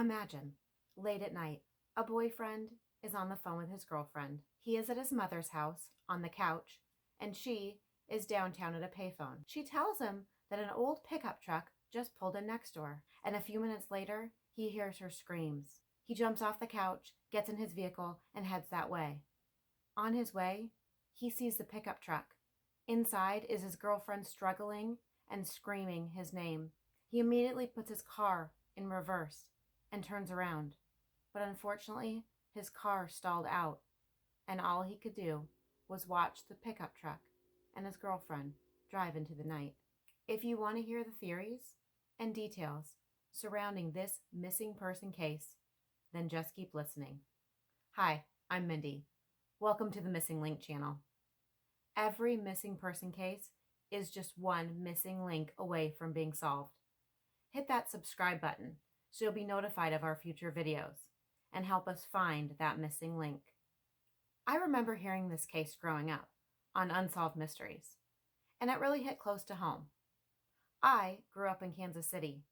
Imagine, late at night, a boyfriend is on the phone with his girlfriend. He is at his mother's house on the couch, and she is downtown at a payphone. She tells him that an old pickup truck just pulled in next door, and a few minutes later, he hears her screams. He jumps off the couch, gets in his vehicle, and heads that way. On his way, he sees the pickup truck. Inside is his girlfriend struggling and screaming his name. He immediately puts his car in reverse and turns around. But unfortunately, his car stalled out, and all he could do was watch the pickup truck and his girlfriend drive into the night. If you want to hear the theories and details surrounding this missing person case, then just keep listening. Hi, I'm Mindy. Welcome to the Missing Link channel. Every missing person case is just one missing link away from being solved. Hit that subscribe button so you'll be notified of our future videos and help us find that missing link. I remember hearing this case growing up on Unsolved Mysteries, and it really hit close to home. I grew up in Kansas City,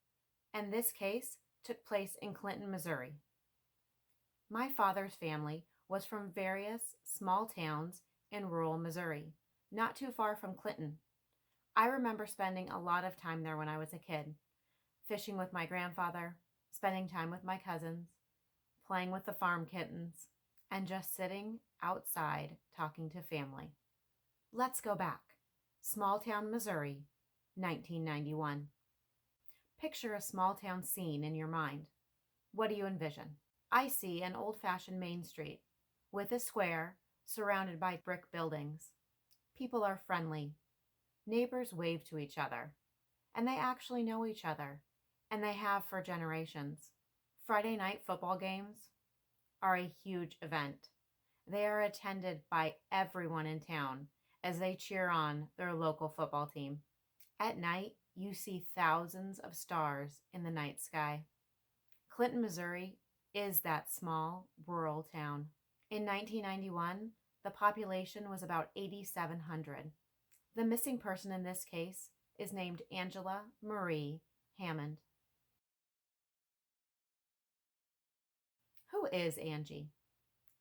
and this case took place in Clinton, Missouri. My father's family was from various small towns in rural Missouri, not too far from Clinton. I remember spending a lot of time there when I was a kid, fishing with my grandfather, spending time with my cousins, playing with the farm kittens, and just sitting outside talking to family. Let's go back. Small town Missouri, 1991. Picture a small town scene in your mind. What do you envision? I see an old-fashioned main street with a square surrounded by brick buildings. People are friendly. Neighbors wave to each other, and they actually know each other, and they have for generations. Friday night football games are a huge event. They are attended by everyone in town as they cheer on their local football team. At night, you see thousands of stars in the night sky. Clinton, Missouri is that small, rural town. In 1991, the population was about 8,700. The missing person in this case is named Angela Marie Hammond. Who is Angie?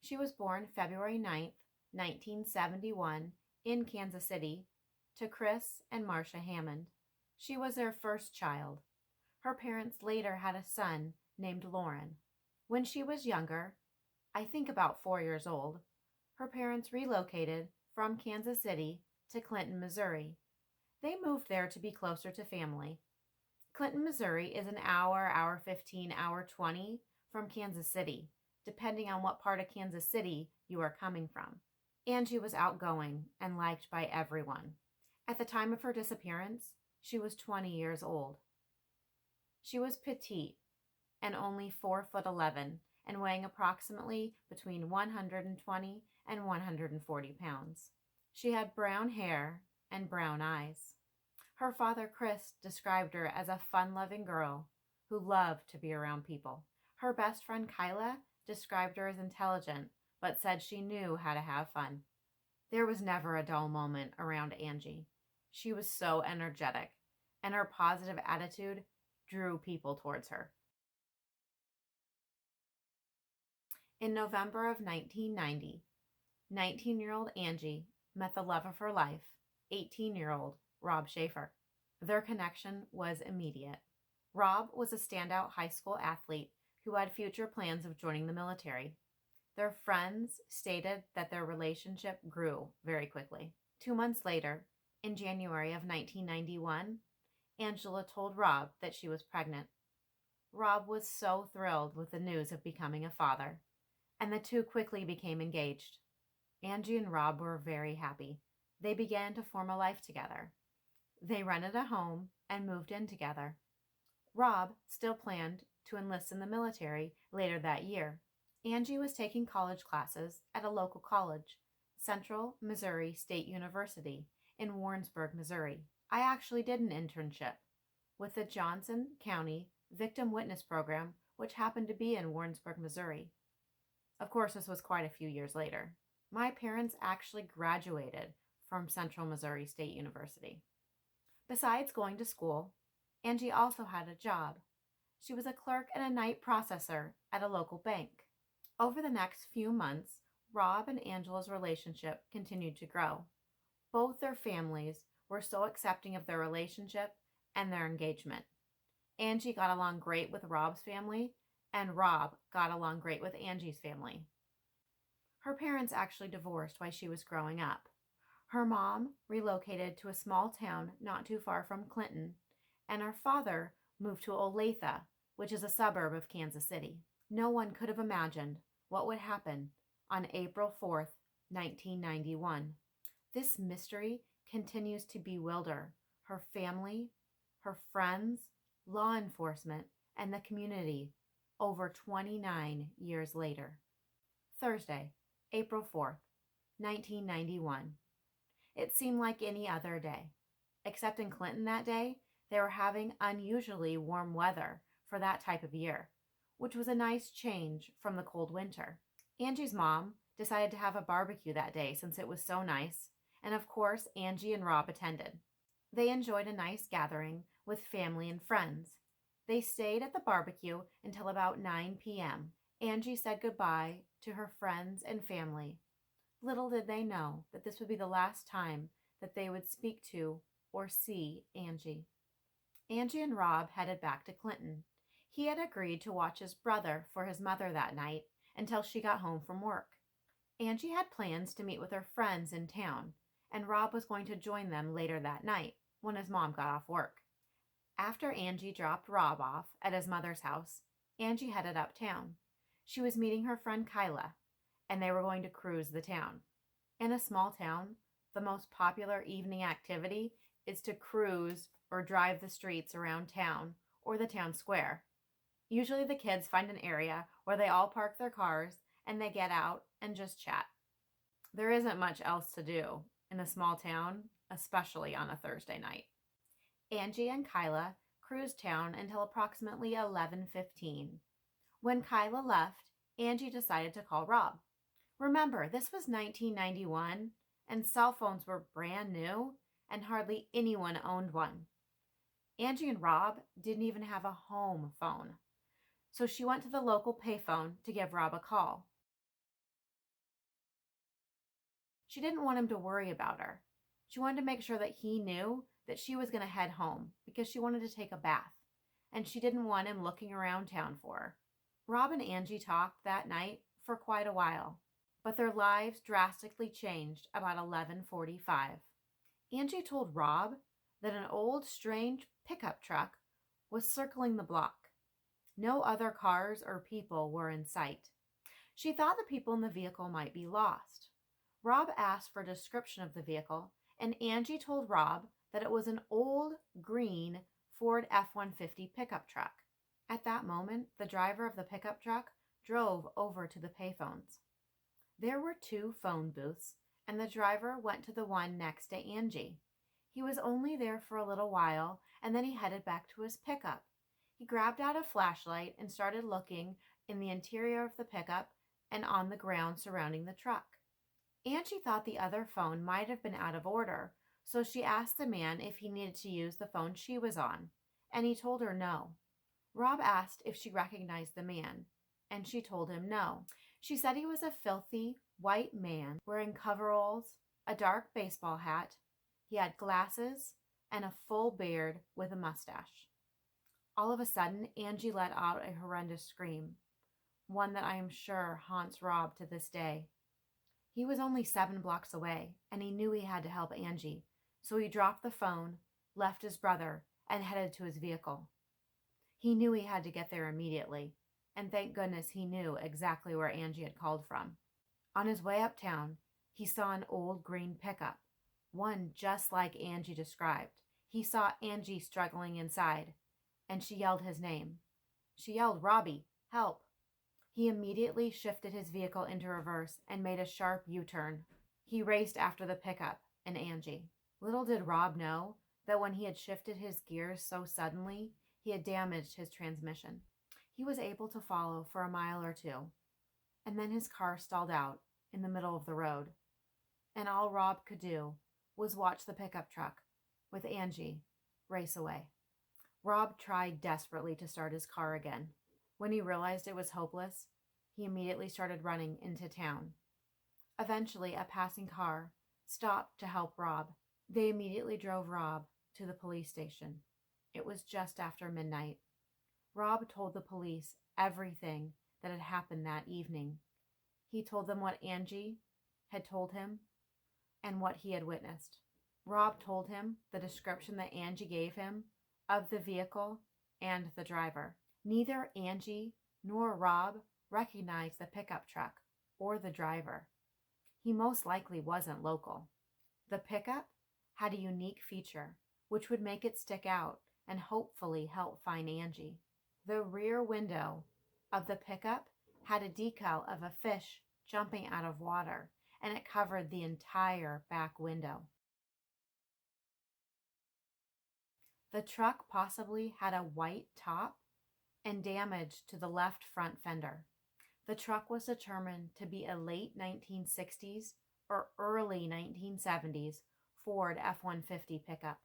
She was born February 9th, 1971 in Kansas City to Chris and Marcia Hammond. She was their first child. Her parents later had a son named Lauren. When she was younger, I think about 4 years old, her parents relocated from Kansas City to Clinton, Missouri. They moved there to be closer to family. Clinton, Missouri is an hour 15, hour 20 from Kansas City, depending on what part of Kansas City you are coming from. Angie was outgoing and liked by everyone. At the time of her disappearance, she was 20 years old. She was petite and only 4'11" and weighing approximately between 120 and 140 pounds. She had brown hair and brown eyes. Her father, Chris, described her as a fun-loving girl who loved to be around people. Her best friend, Kyla, described her as intelligent, but said she knew how to have fun. There was never a dull moment around Angie. She was so energetic, and her positive attitude drew people towards her. In November of 1990, 19-year-old Angie met the love of her life, 18-year-old Rob Schaefer. Their connection was immediate. Rob was a standout high school athlete who had future plans of joining the military. Their friends stated that their relationship grew very quickly. 2 months later, in January of 1991, Angela told Rob that she was pregnant. Rob was so thrilled with the news of becoming a father, and the two quickly became engaged. Angie and Rob were very happy. They began to form a life together. They rented a home and moved in together. Rob still planned to enlist in the military later that year. Angie was taking college classes at a local college, Central Missouri State University in Warrensburg, Missouri. I actually did an internship with the Johnson County Victim Witness Program, which happened to be in Warrensburg, Missouri. Of course, this was quite a few years later. My parents actually graduated from Central Missouri State University. Besides going to school, Angie also had a job She was a clerk and a night processor at a local bank. Over the next few months, Rob and Angela's relationship continued to grow. Both their families were so accepting of their relationship and their engagement. Angie got along great with Rob's family, and Rob got along great with Angie's family. Her parents actually divorced while she was growing up. Her mom relocated to a small town not too far from Clinton, and her father moved to Olathe, which is a suburb of Kansas City. No one could have imagined what would happen on April 4th, 1991. This mystery continues to bewilder her family, her friends, law enforcement, and the community over 29 years later. Thursday, April 4th, 1991. It seemed like any other day. Except in Clinton that day, they were having unusually warm weather for that type of year, which was a nice change from the cold winter. Angie's mom decided to have a barbecue that day since it was so nice, and of course, Angie and Rob attended. They enjoyed a nice gathering with family and friends. They stayed at the barbecue until about 9 p.m. Angie said goodbye to her friends and family. Little did they know that this would be the last time that they would speak to or see Angie. Angie and Rob headed back to Clinton. He had agreed to watch his brother for his mother that night until she got home from work. Angie had plans to meet with her friends in town, and Rob was going to join them later that night when his mom got off work. After Angie dropped Rob off at his mother's house, Angie headed uptown. She was meeting her friend Kyla, and they were going to cruise the town. In a small town, the most popular evening activity is to cruise or drive the streets around town or the town square. Usually the kids find an area where they all park their cars and they get out and just chat. There isn't much else to do in a small town, especially on a Thursday night. Angie and Kyla cruised town until approximately 11:15. When Kyla left, Angie decided to call Rob. Remember, this was 1991, and cell phones were brand new, and hardly anyone owned one. Angie and Rob didn't even have a home phone, so she went to the local payphone to give Rob a call. She didn't want him to worry about her. She wanted to make sure that he knew that she was going to head home because she wanted to take a bath, and she didn't want him looking around town for her. Rob and Angie talked that night for quite a while, but their lives drastically changed about 11:45. Angie told Rob that an old, strange pickup truck was circling the block. No other cars or people were in sight. She thought the people in the vehicle might be lost. Rob asked for a description of the vehicle, and Angie told Rob that it was an old, green Ford F-150 pickup truck. At that moment, the driver of the pickup truck drove over to the payphones. There were 2 phone booths, and the driver went to the one next to Angie. He was only there for a little while, and then he headed back to his pickup. He grabbed out a flashlight and started looking in the interior of the pickup and on the ground surrounding the truck. Angie thought the other phone might have been out of order, so she asked the man if he needed to use the phone she was on, and he told her no. Rob asked if she recognized the man, and she told him no. She said he was a filthy, white man wearing coveralls, a dark baseball hat. He had glasses and a full beard with a mustache. All of a sudden, Angie let out a horrendous scream, one that I am sure haunts Rob to this day. He was only 7 blocks away, and he knew he had to help Angie, so he dropped the phone, left his brother, and headed to his vehicle. He knew he had to get there immediately, and thank goodness he knew exactly where Angie had called from. On his way uptown, he saw an old green pickup, one just like Angie described. He saw Angie struggling inside, and she yelled his name. She yelled, "Robbie, help!" He immediately shifted his vehicle into reverse and made a sharp U-turn. He raced after the pickup and Angie. Little did Rob know that when he had shifted his gears so suddenly, he had damaged his transmission. He was able to follow for a mile or 2, and then his car stalled out in the middle of the road, and all Rob could do was watch the pickup truck with Angie race away. Rob tried desperately to start his car again. When he realized it was hopeless, he immediately started running into town. Eventually, a passing car stopped to help Rob. They immediately drove Rob to the police station. It was just after midnight. Rob told the police everything that had happened that evening. He told them what Angie had told him and what he had witnessed. Rob told him the description that Angie gave him of the vehicle and the driver. Neither Angie nor Rob recognized the pickup truck or the driver. He most likely wasn't local. The pickup had a unique feature which would make it stick out and hopefully help find Angie. The rear window of the pickup had a decal of a fish jumping out of water, and it covered the entire back window. The truck possibly had a white top and damage to the left front fender. The truck was determined to be a late 1960s or early 1970s Ford F-150 pickup.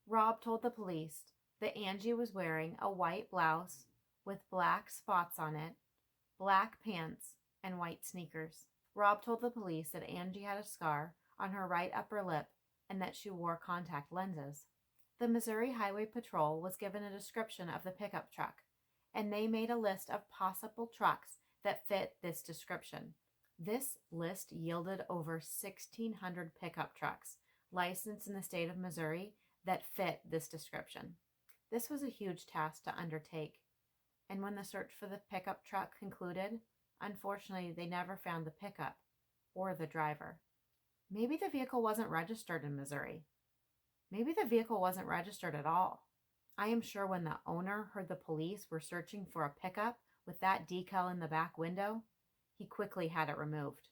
Rob told the police that Angie was wearing a white blouse with black spots on it, black pants, and white sneakers. Rob told the police that Angie had a scar on her right upper lip and that she wore contact lenses. The Missouri Highway Patrol was given a description of the pickup truck, and they made a list of possible trucks that fit this description. This list yielded over 1,600 pickup trucks licensed in the state of Missouri that fit this description. This was a huge task to undertake, and when the search for the pickup truck concluded, unfortunately, they never found the pickup or the driver. Maybe the vehicle wasn't registered in Missouri. Maybe the vehicle wasn't registered at all. I am sure when the owner heard the police were searching for a pickup with that decal in the back window, he quickly had it removed.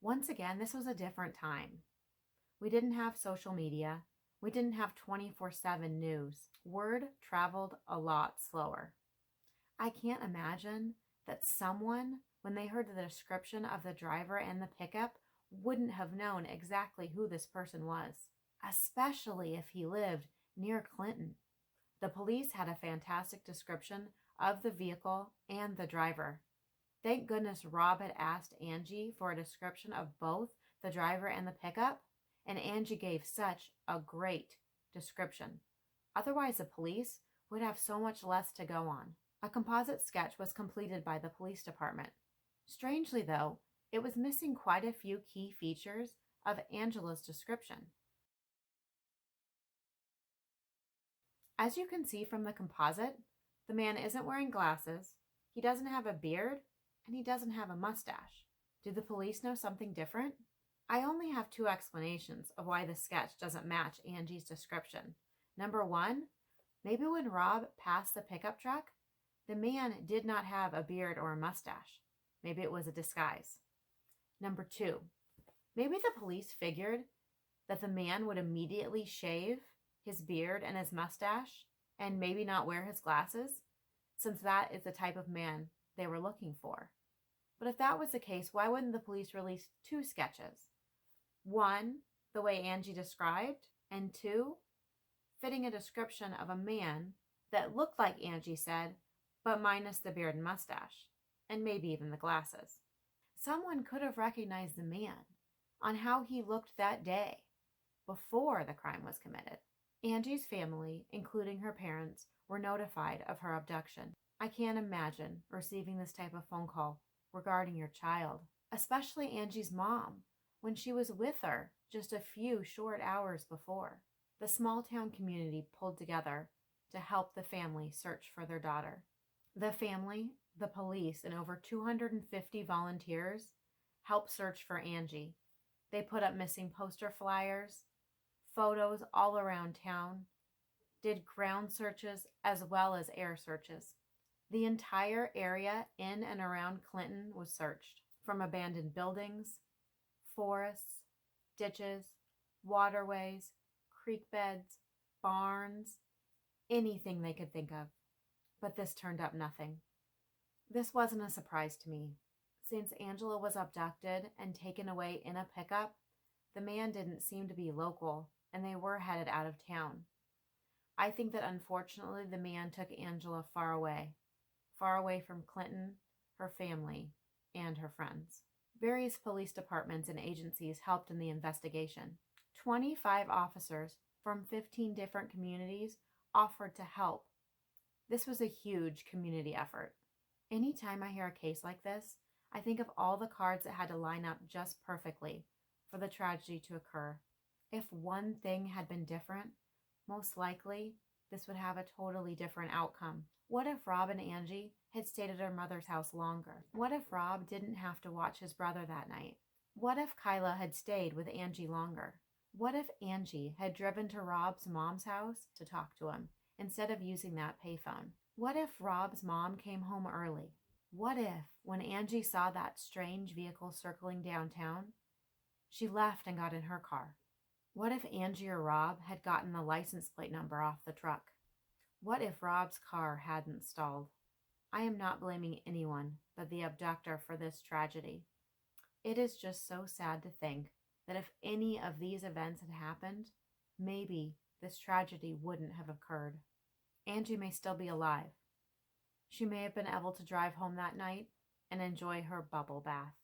Once again, this was a different time. We didn't have social media. We didn't have 24/7 news. Word traveled a lot slower. I can't imagine that someone, when they heard the description of the driver and the pickup, wouldn't have known exactly who this person was, especially if he lived near Clinton. The police had a fantastic description of the vehicle and the driver. Thank goodness Rob had asked Angie for a description of both the driver and the pickup, and Angie gave such a great description. Otherwise, the police would have so much less to go on. A composite sketch was completed by the police department. Strangely, though, it was missing quite a few key features of Angela's description. As you can see from the composite, the man isn't wearing glasses, he doesn't have a beard, and he doesn't have a mustache. Did the police know something different? I only have two explanations of why the sketch doesn't match Angie's description. Number one, maybe when Rob passed the pickup truck, the man did not have a beard or a mustache. Maybe it was a disguise. Number two, maybe the police figured that the man would immediately shave his beard and his mustache and maybe not wear his glasses, since that is the type of man they were looking for. But if that was the case, why wouldn't the police release two sketches? One, the way Angie described, and two, fitting a description of a man that looked like Angie said, but minus the beard and mustache, and maybe even the glasses. Someone could have recognized the man on how he looked that day before the crime was committed. Angie's family, including her parents, were notified of her abduction. I can't imagine receiving this type of phone call regarding your child, especially Angie's mom, when she was with her just a few short hours before. The small town community pulled together to help the family search for their daughter. The family, the police, and over 250 volunteers helped search for Angie. They put up missing poster flyers, photos all around town, did ground searches as well as air searches. The entire area in and around Clinton was searched, from abandoned buildings, forests, ditches, waterways, creek beds, barns, anything they could think of. But this turned up nothing. This wasn't a surprise to me. Since Angela was abducted and taken away in a pickup, the man didn't seem to be local, and they were headed out of town. I think that unfortunately the man took Angela far away from Clinton, her family, and her friends. Various police departments and agencies helped in the investigation. 25 officers from 15 different communities offered to help. This was a huge community effort. Anytime I hear a case like this, I think of all the cards that had to line up just perfectly for the tragedy to occur. If one thing had been different, most likely this would have a totally different outcome. What if Rob and Angie had stayed at her mother's house longer? What if Rob didn't have to watch his brother that night? What if Kyla had stayed with Angie longer? What if Angie had driven to Rob's mom's house to talk to him instead of using that payphone? What if Rob's mom came home early? What if, when Angie saw that strange vehicle circling downtown, she left and got in her car? What if Angie or Rob had gotten the license plate number off the truck? What if Rob's car hadn't stalled? I am not blaming anyone but the abductor for this tragedy. It is just so sad to think that if any of these events had happened, maybe this tragedy wouldn't have occurred. Angie may still be alive. She may have been able to drive home that night and enjoy her bubble bath.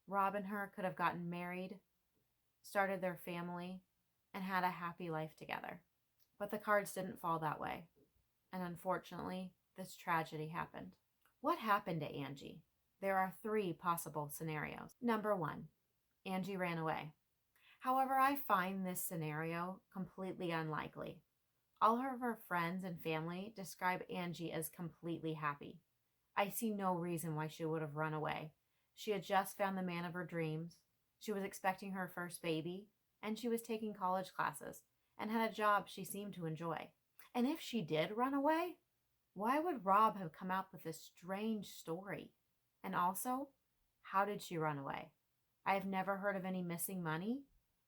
Rob and her could have gotten married, started their family, and had a happy life together. But the cards didn't fall that way. And unfortunately, this tragedy happened. What happened to Angie? There are 3 possible scenarios. Number 1, Angie ran away. However, I find this scenario completely unlikely. All of her friends and family describe Angie as completely happy. I see no reason why she would have run away. She had just found the man of her dreams. She was expecting her first baby, and she was taking college classes and had a job she seemed to enjoy. And if she did run away, why would Rob have come up with this strange story? And also, how did she run away? I have never heard of any missing money,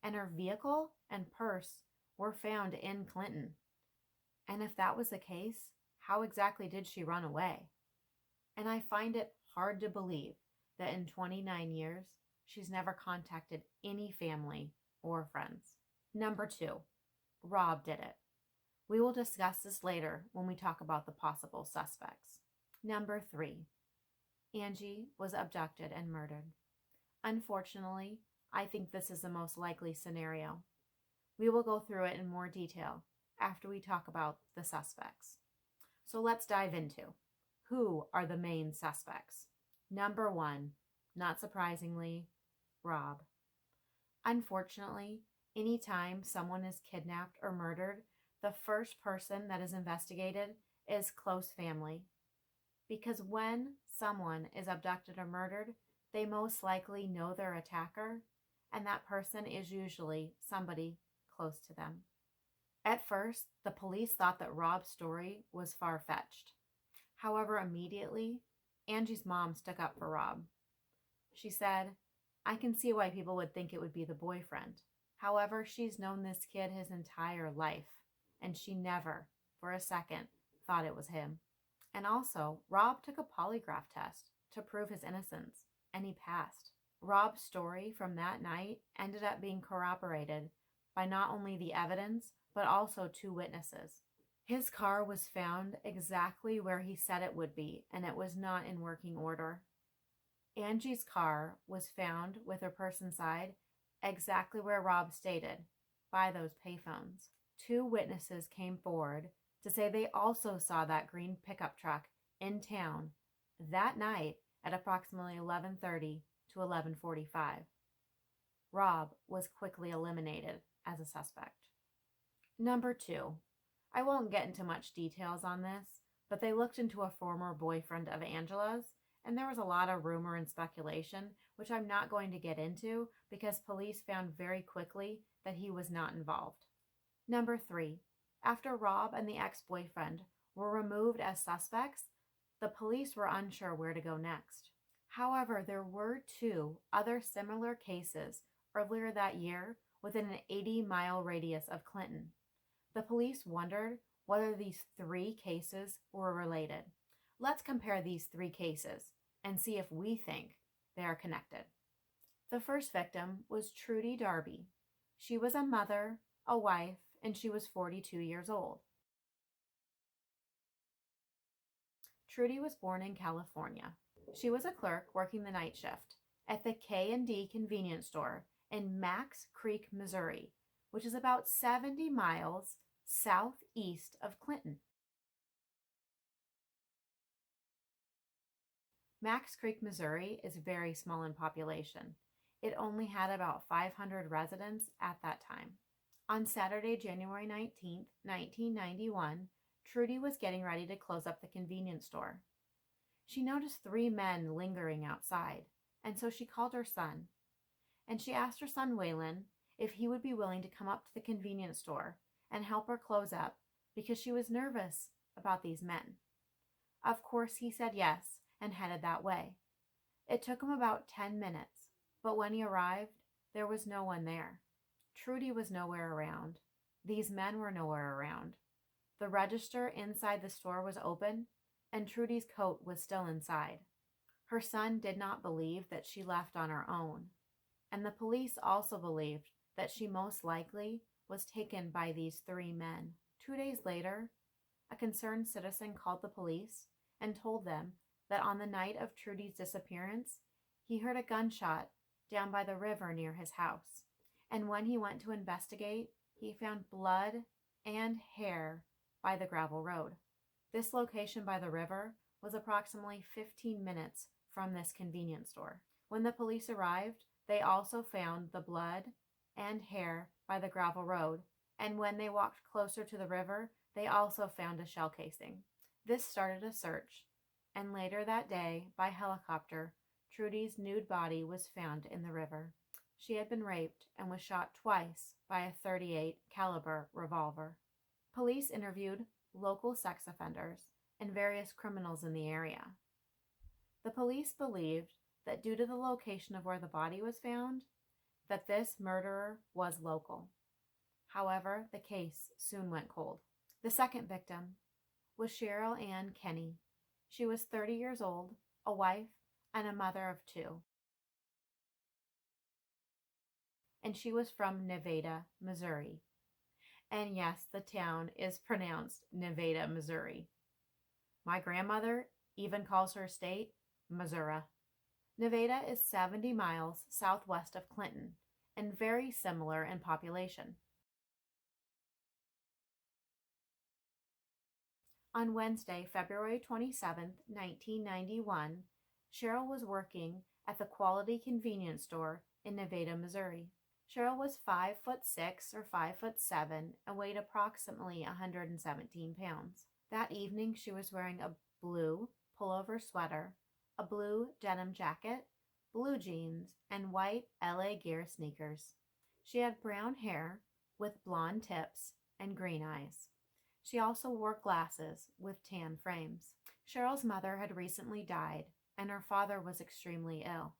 and her vehicle and purse were found in Clinton. And if that was the case, how exactly did she run away? And I find it hard to believe that in 29 years, she's never contacted any family or friends. Number 2, Rob did it. We will discuss this later when we talk about the possible suspects. Number 3, Angie was abducted and murdered. Unfortunately, I think this is the most likely scenario. We will go through it in more detail after we talk about the suspects. So let's dive into who are the main suspects. Number 1, not surprisingly, Rob. Unfortunately, anytime someone is kidnapped or murdered, the first person that is investigated is close family. Because when someone is abducted or murdered, they most likely know their attacker, and that person is usually somebody close to them. At first, the police thought that Rob's story was far-fetched. However, immediately, Angie's mom stuck up for Rob. She said, "I can see why people would think it would be the boyfriend. However, she's known this kid his entire life, and she never, for a second, thought it was him." And also, Rob took a polygraph test to prove his innocence, and he passed. Rob's story from that night ended up being corroborated by not only the evidence, but also 2 witnesses. His car was found exactly where he said it would be, and it was not in working order. Angie's car was found with her purse inside exactly where Rob stated, by those payphones. 2 witnesses came forward to say they also saw that green pickup truck in town that night at approximately 11:30 to 11:45. Rob was quickly eliminated as a suspect. Number 2, I won't get into much details on this, but they looked into a former boyfriend of Angela's, and there was a lot of rumor and speculation, which I'm not going to get into because police found very quickly that he was not involved. Number 3, after Rob and the ex-boyfriend were removed as suspects, the police were unsure where to go next. However, there were 2 other similar cases earlier that year within an 80-mile radius of Clinton. The police wondered whether these 3 cases were related. Let's compare these 3 cases and see if we think they are connected. The first victim was Trudy Darby. She was a mother, a wife, and she was 42 years old. Trudy was born in California. She was a clerk working the night shift at the K&D convenience store in Max Creek, Missouri, which is about 70 miles southeast of Clinton. Max Creek, Missouri is very small in population. It only had about 500 residents at that time. On Saturday, January 19th, 1991, Trudy was getting ready to close up the convenience store. She noticed 3 men lingering outside, and so she called her son. And she asked her son, Waylon, if he would be willing to come up to the convenience store and help her close up because she was nervous about these men. Of course, he said yes and headed that way. It took him about 10 minutes, but when he arrived, there was no one there. Trudy was nowhere around. These men were nowhere around. The register inside the store was open, and Trudy's coat was still inside. Her son did not believe that she left on her own, and the police also believed that she most likely was taken by these 3 men. 2 days later, a concerned citizen called the police and told them that on the night of Trudy's disappearance, he heard a gunshot down by the river near his house. And when he went to investigate, he found blood and hair by the gravel road. This location by the river was approximately 15 minutes from this convenience store. When the police arrived, they also found the blood and hair by the gravel road, and when they walked closer to the river, they also found a shell casing. This started a search, and later that day, by helicopter, Trudy's nude body was found in the river. She had been raped and was shot twice by a .38 caliber revolver. Police interviewed local sex offenders and various criminals in the area. The police believed that due to the location of where the body was found, that this murderer was local. However, the case soon went cold. The second victim was Cheryl and Kenney. She was 30 years old, a wife, and a mother of 2. And she was from Nevada, Missouri. And yes, the town is pronounced Nevada, Missouri. My grandmother even calls her state Missouri. Nevada is 70 miles southwest of Clinton and very similar in population. On Wednesday, February 27, 1991, Cheryl was working at the Quality Convenience Store in Nevada, Missouri. Cheryl was 5'6" or 5'7" and weighed approximately 117 pounds. That evening, she was wearing a blue pullover sweater, a blue denim jacket, blue jeans, and white LA Gear sneakers. She had brown hair with blonde tips and green eyes. She also wore glasses with tan frames. Cheryl's mother had recently died, and her father was extremely ill.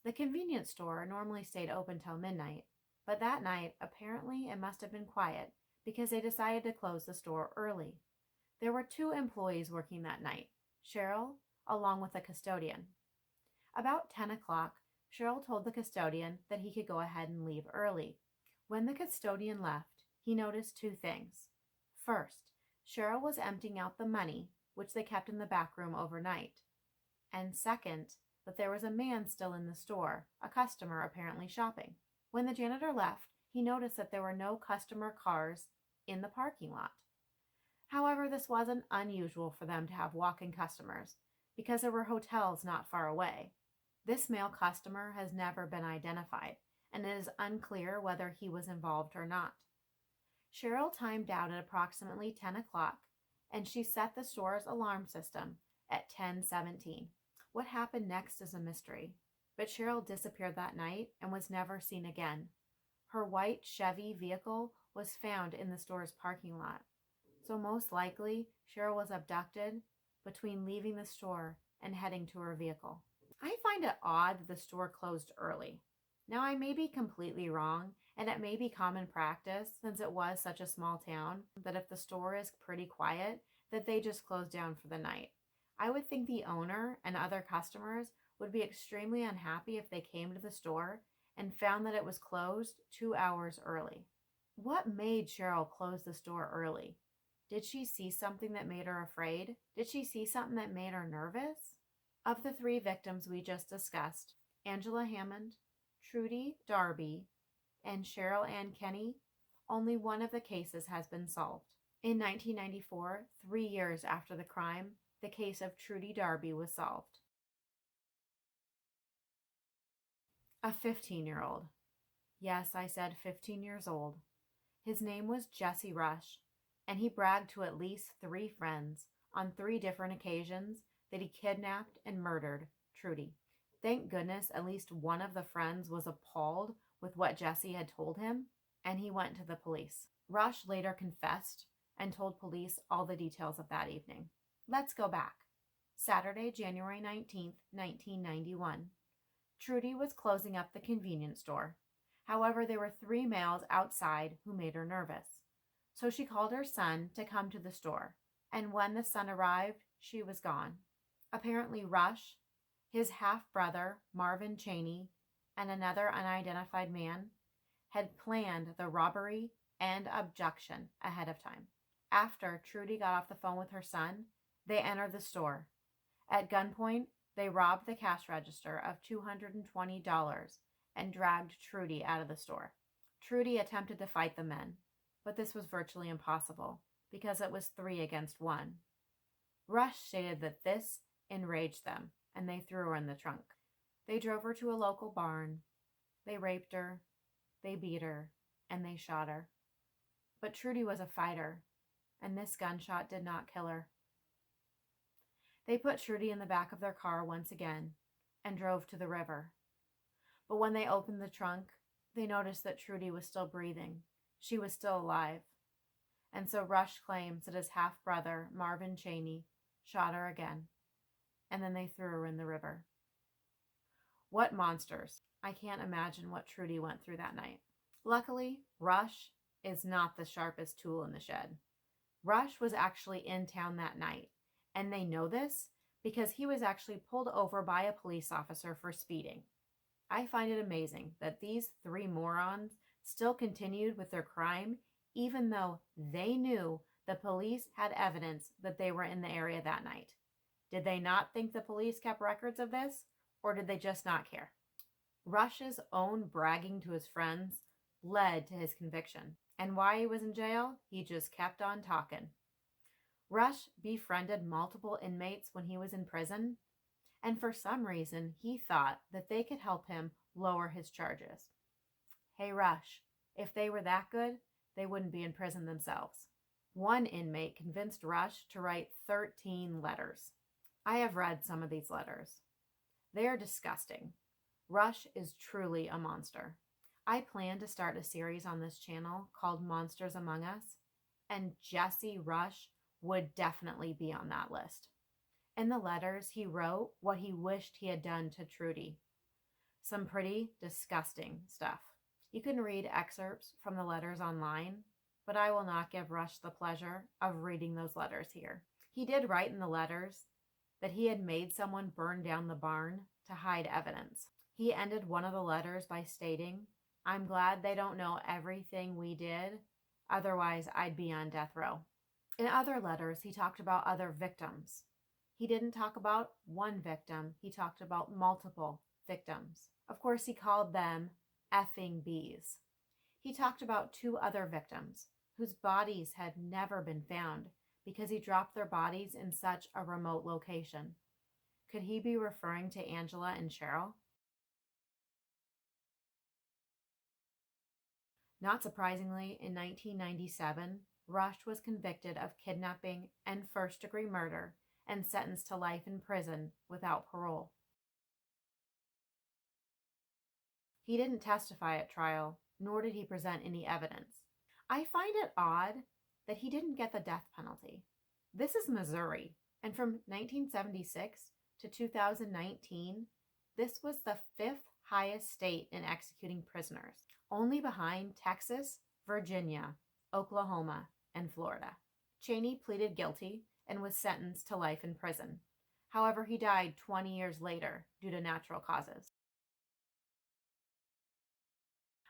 The convenience store normally stayed open till midnight, but that night, apparently it must have been quiet because they decided to close the store early. There were 2 employees working that night, Cheryl, along with a custodian. About 10 o'clock, Cheryl told the custodian that he could go ahead and leave early. When the custodian left, he noticed 2 things. First, Cheryl was emptying out the money, which they kept in the back room overnight. And second, that there was a man still in the store, a customer apparently shopping. When the janitor left, he noticed that there were no customer cars in the parking lot. However, this wasn't unusual for them to have walk-in customers because there were hotels not far away. This male customer has never been identified, and it is unclear whether he was involved or not. Cheryl timed out at approximately 10 o'clock, and she set the store's alarm system at 10:17. What happened next is a mystery, but Cheryl disappeared that night and was never seen again. Her white Chevy vehicle was found in the store's parking lot, so most likely Cheryl was abducted between leaving the store and heading to her vehicle. I find it odd that the store closed early. Now, I may be completely wrong, and it may be common practice, since it was such a small town, that if the store is pretty quiet, that they just close down for the night. I would think the owner and other customers would be extremely unhappy if they came to the store and found that it was closed 2 hours early. What made Cheryl close the store early? Did she see something that made her afraid? Did she see something that made her nervous? Of the three victims we just discussed, Angela Hammond, Trudy Darby, and Cheryl and Kenney, only one of the cases has been solved. In 1994, 3 years after the crime, the case of Trudy Darby was solved. A 15-year-old. Yes, I said 15 years old. His name was Jesse Rush, and he bragged to at least 3 friends on 3 different occasions that he kidnapped and murdered Trudy. Thank goodness at least one of the friends was appalled with what Jesse had told him, and he went to the police. Rush later confessed and told police all the details of that evening. Let's go back. Saturday, January 19th, 1991. Trudy was closing up the convenience store. However, there were 3 males outside who made her nervous. So she called her son to come to the store, and when the son arrived, she was gone. Apparently Rush, his half-brother, Marvin Cheney, and another unidentified man had planned the robbery and abduction ahead of time. After Trudy got off the phone with her son, they entered the store. At gunpoint, they robbed the cash register of $220 and dragged Trudy out of the store. Trudy attempted to fight the men, but this was virtually impossible because it was 3 against 1. Rush stated that this enraged them, and they threw her in the trunk. They drove her to a local barn. They raped her, they beat her, and they shot her. But Trudy was a fighter, and this gunshot did not kill her. They put Trudy in the back of their car once again and drove to the river. But when they opened the trunk, they noticed that Trudy was still breathing. She was still alive. And so Rush claims that his half-brother, Marvin Cheney, shot her again, and then they threw her in the river. What monsters! I can't imagine what Trudy went through that night. Luckily, Rush is not the sharpest tool in the shed. Rush was actually in town that night, and they know this because he was actually pulled over by a police officer for speeding. I find it amazing that these 3 morons still continued with their crime even though they knew the police had evidence that they were in the area that night. Did they not think the police kept records of this, or did they just not care? Rush's own bragging to his friends led to his conviction, and while he was in jail, he just kept on talking. Rush befriended multiple inmates when he was in prison, and for some reason, he thought that they could help him lower his charges. Hey, Rush, if they were that good, they wouldn't be in prison themselves. One inmate convinced Rush to write 13 letters. I have read some of these letters. They are disgusting. Rush is truly a monster. I plan to start a series on this channel called Monsters Among Us, and Jesse Rush would definitely be on that list. In the letters, he wrote what he wished he had done to Trudy. Some pretty disgusting stuff. You can read excerpts from the letters online, but I will not give Rush the pleasure of reading those letters here. He did write in the letters that he had made someone burn down the barn to hide evidence. He ended one of the letters by stating, "I'm glad they don't know everything we did, otherwise I'd be on death row." In other letters, he talked about other victims. He didn't talk about one victim, he talked about multiple victims. Of course, he called them effing bees. He talked about 2 other victims whose bodies had never been found because he dropped their bodies in such a remote location. Could he be referring to Angela and Cheryl? Not surprisingly, in 1997, Rush was convicted of kidnapping and first-degree murder and sentenced to life in prison without parole. He didn't testify at trial, nor did he present any evidence. I find it odd that he didn't get the death penalty. This is Missouri, and from 1976 to 2019, this was the 5th highest state in executing prisoners, only behind Texas, Virginia, Oklahoma, and Florida. Cheney pleaded guilty and was sentenced to life in prison. However, he died 20 years later due to natural causes.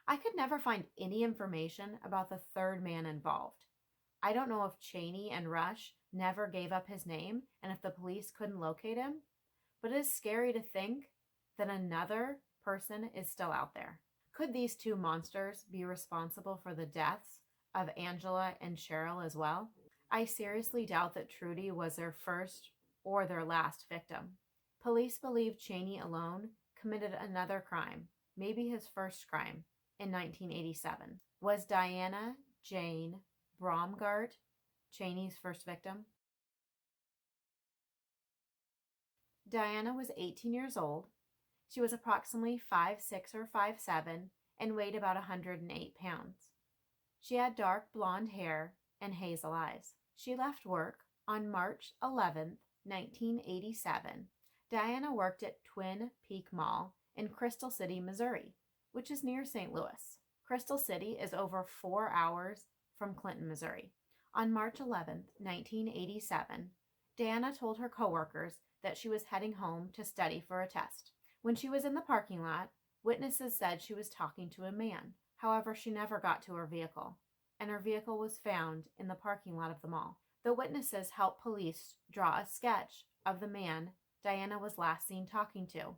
I could never find any information about the 3rd man involved. I don't know if Cheney and Rush never gave up his name and if the police couldn't locate him, but it is scary to think that another person is still out there. Could these two monsters be responsible for the deaths of Angela and Cheryl as well? I seriously doubt that Trudy was their first or their last victim. Police believe Cheney alone committed another crime, maybe his first crime, in 1987. Was Diana Jane Braungardt Cheney's first victim? Diana was 18 years old. She was approximately 5'6" or 5'7" and weighed about 108 pounds. She had dark blonde hair and hazel eyes. She left work on March 11, 1987. Diana worked at Twin Peak Mall in Crystal City, Missouri, which is near St. Louis. Crystal City is over 4 hours from Clinton, Missouri. On March 11, 1987, Diana told her coworkers that she was heading home to study for a test. When she was in the parking lot, witnesses said she was talking to a man. However, she never got to her vehicle, and her vehicle was found in the parking lot of the mall. The witnesses helped police draw a sketch of the man Diana was last seen talking to.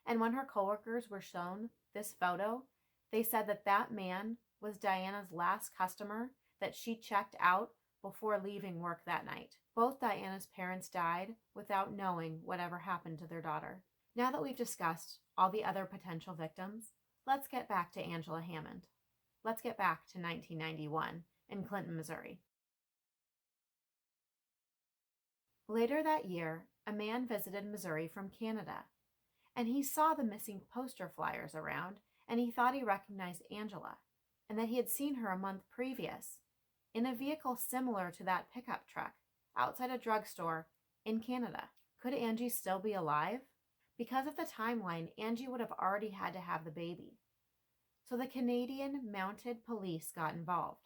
And when her coworkers were shown this photo, they said that that man was Diana's last customer that she checked out before leaving work that night. Both Diana's parents died without knowing whatever happened to their daughter. Now that we've discussed all the other potential victims, let's get back to Angela Hammond. Let's get back to 1991 in Clinton, Missouri. Later that year, a man visited Missouri from Canada, and he saw the missing poster flyers around, and he thought he recognized Angela, and that he had seen her a month previous in a vehicle similar to that pickup truck outside a drugstore in Canada. Could Angie still be alive? Because of the timeline, Angie would have already had to have the baby. So the Canadian Mounted Police got involved.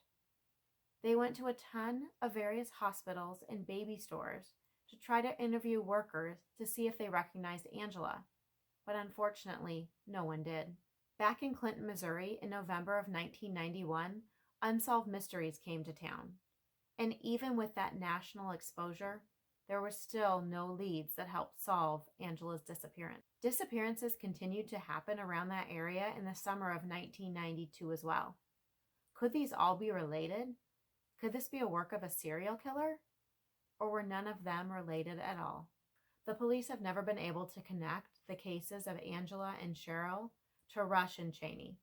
They went to a ton of various hospitals and baby stores to try to interview workers to see if they recognized Angela, but unfortunately, no one did. Back in Clinton, Missouri, in November of 1991, Unsolved Mysteries came to town. And even with that national exposure, there were still no leads that helped solve Angela's disappearance. Disappearances continued to happen around that area in the summer of 1992 as well. Could these all be related? Could this be a work of a serial killer? Or were none of them related at all? The police have never been able to connect the cases of Angela and Cheryl to Rush and Cheney.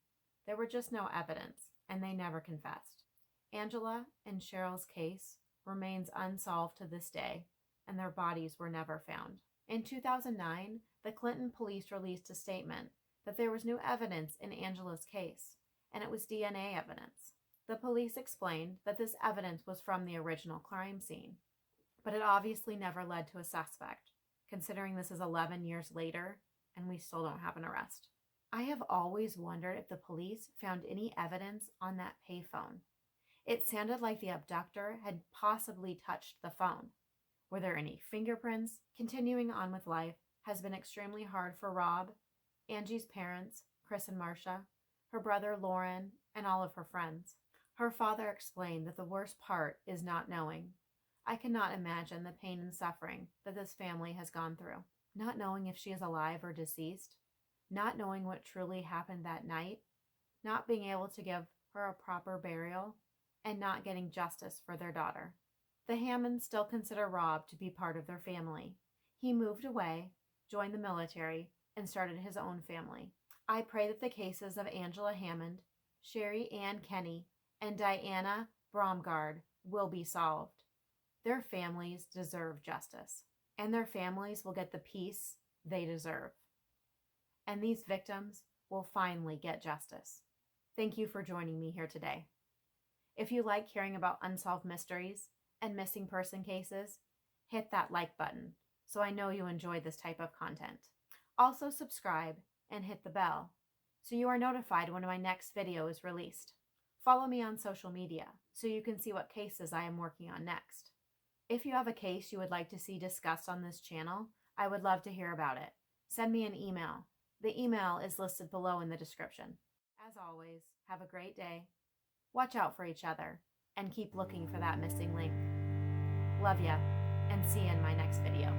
There were just no evidence, and they never confessed. Angela and Cheryl's case remains unsolved to this day, and their bodies were never found. In 2009, the Clinton police released a statement that there was new evidence in Angela's case, and it was DNA evidence. The police explained that this evidence was from the original crime scene, but it obviously never led to a suspect, considering this is 11 years later and we still don't have an arrest. I have always wondered if the police found any evidence on that payphone. It sounded like the abductor had possibly touched the phone. Were there any fingerprints? Continuing on with life has been extremely hard for Rob, Angie's parents, Chris and Marcia, her brother Lauren, and all of her friends. Her father explained that the worst part is not knowing. I cannot imagine the pain and suffering that this family has gone through. Not knowing if she is alive or deceased, not knowing what truly happened that night, not being able to give her a proper burial, and not getting justice for their daughter. The Hammonds still consider Rob to be part of their family. He moved away, joined the military, and started his own family. I pray that the cases of Angela Hammond, Sherry Ann Kenney, and Diana Braungardt will be solved. Their families deserve justice, and their families will get the peace they deserve. And these victims will finally get justice. Thank you for joining me here today. If you like hearing about unsolved mysteries and missing person cases, hit that like button so I know you enjoy this type of content. Also subscribe and hit the bell so you are notified when my next video is released. Follow me on social media so you can see what cases I am working on next. If you have a case you would like to see discussed on this channel, I would love to hear about it. Send me an email. The email is listed below in the description. As always, have a great day. Watch out for each other and keep looking for that missing link. Love ya, and see you in my next video.